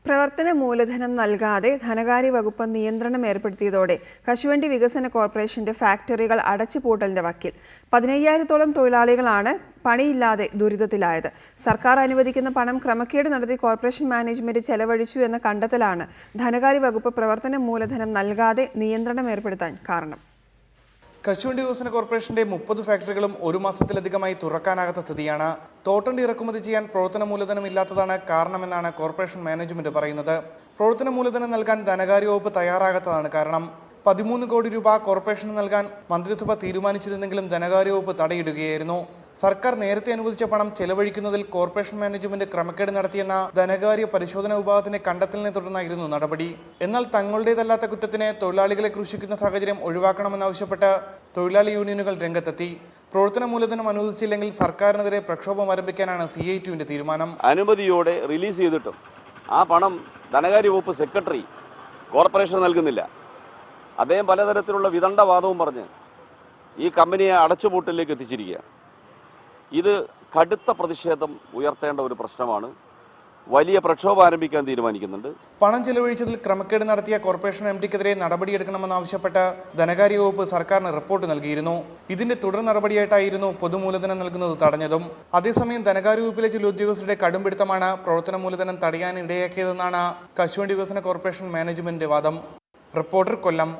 പ്രവർത്തന മൂലധനം നൽകാതെ ധനകാര്യ വകുപ്പ് നിയന്ത്രണം ഏർപ്പെടുത്തിയതോടെ കശുവണ്ടി വികസന കോർപ്പറേഷന്റെ ഫാക്ടറികൾ അടച്ചുപൂട്ടലിന്റെ വക്കിൽ. 15,000-ഓളം തൊഴിലാളികളാണ് പണിയില്ലാതെ ദുരിതത്തിലായത്. സർക്കാർ അനുവദിക്കുന്ന പണം ക്രമക്കേട് നടത്തി കോർപ്പറേഷൻ മാനേജ്മെന്റ് ചെലവഴിച്ചു എന്ന കണ്ടെത്തലാണ് ധനകാര്യ വകുപ്പ് പ്രവർത്തന മൂലധനം നൽകാതെ നിയന്ത്രണം ഏർപ്പെടുത്താൻ കാരണം. കശുവണ്ടി വികസന കോർപ്പറേഷന്റെ 30 ഫാക്ടറികളും ഒരു മാസത്തിലധികമായി തുറക്കാനാകാത്ത സ്ഥിതിയാണ്. തോട്ടണ്ടി ഇറക്കുമതി ചെയ്യാൻ പ്രവർത്തന മൂലധനം ഇല്ലാത്തതാണ് കാരണമെന്നാണ് കോർപ്പറേഷൻ മാനേജ്മെന്റ് പറയുന്നത്. പ്രവർത്തന മൂലധനം നൽകാൻ ധനകാര്യ വകുപ്പ് തയ്യാറാകാത്തതാണ് കാരണം. 13 കോടി രൂപ കോർപ്പറേഷന് നൽകാൻ മന്ത്രിസഭ തീരുമാനിച്ചിരുന്നെങ്കിലും ധനകാര്യ വകുപ്പ് തടയിടുകയായിരുന്നു. സർക്കാർ നേരത്തെ അനുവദിച്ച പണം ചെലവഴിക്കുന്നതിൽ കോർപ്പറേഷൻ മാനേജ്മെന്റ് ക്രമക്കേട് നടത്തിയെന്ന ധനകാര്യ പരിശോധന വിഭാഗത്തിന്റെ കണ്ടെത്തലിനെ തുടർന്നായിരുന്നു നടപടി. എന്നാൽ തങ്ങളുടേതല്ലാത്ത കുറ്റത്തിന് തൊഴിലാളികളെ ക്രൂശിക്കുന്ന സാഹചര്യം ഒഴിവാക്കണമെന്നാവശ്യപ്പെട്ട് തൊഴിലാളി യൂണിയനുകൾ രംഗത്തെത്തി. പ്രവർത്തന മൂലധനം അനുവദിച്ചില്ലെങ്കിൽ സർക്കാരിനെതിരെ പ്രക്ഷോഭം ആരംഭിക്കാനാണ് CITUവിന്റെ തീരുമാനം. അനുമതിയോടെ റിലീസ് ചെയ്തിട്ടും ആ പണം ധനകാര്യ വകുപ്പ് സെക്രട്ടറി കോർപ്പറേഷൻ നൽകുന്നില്ല. അദ്ദേഹം പലതരത്തിലുള്ള വിദണ്ഡവാദവും പറഞ്ഞ് ഈ കമ്പനിയെ അടച്ചുപൂട്ടലിലേക്ക് എത്തിച്ചിരിക്കുകയാണ്. ഇത് കടുത്ത പ്രതിഷേധം ഉയർത്തേണ്ട ഒരു പ്രശ്നമാണ്. വലിയ പ്രക്ഷോഭം ആരംഭിക്കാൻ തീരുമാനിക്കുന്നുണ്ട്. പണം ചെലവഴിച്ചതിൽ ക്രമക്കേട് നടത്തിയ കോർപ്പറേഷൻ MDക്കെതിരെ നടപടിയെടുക്കണമെന്നാവശ്യപ്പെട്ട് ധനകാര്യ വകുപ്പ് സർക്കാരിന് റിപ്പോർട്ട് നൽകിയിരുന്നു. ഇതിന്റെ തുടർ നടപടിയായിട്ടായിരുന്നു പൊതുമൂലധനം നൽകുന്നത് തടഞ്ഞതും. അതേസമയം ധനകാര്യ വകുപ്പിലെ ചില ഉദ്യോഗസ്ഥരുടെ കടുംപിടുത്തമാണ് പ്രവർത്തന മൂലധനം തടയാൻ ഇടയാക്കിയതെന്നാണ് കശുവണ്ടി വികസന കോർപ്പറേഷൻ മാനേജ്മെന്റിന്റെ വാദം. റിപ്പോർട്ടർ, കൊല്ലം.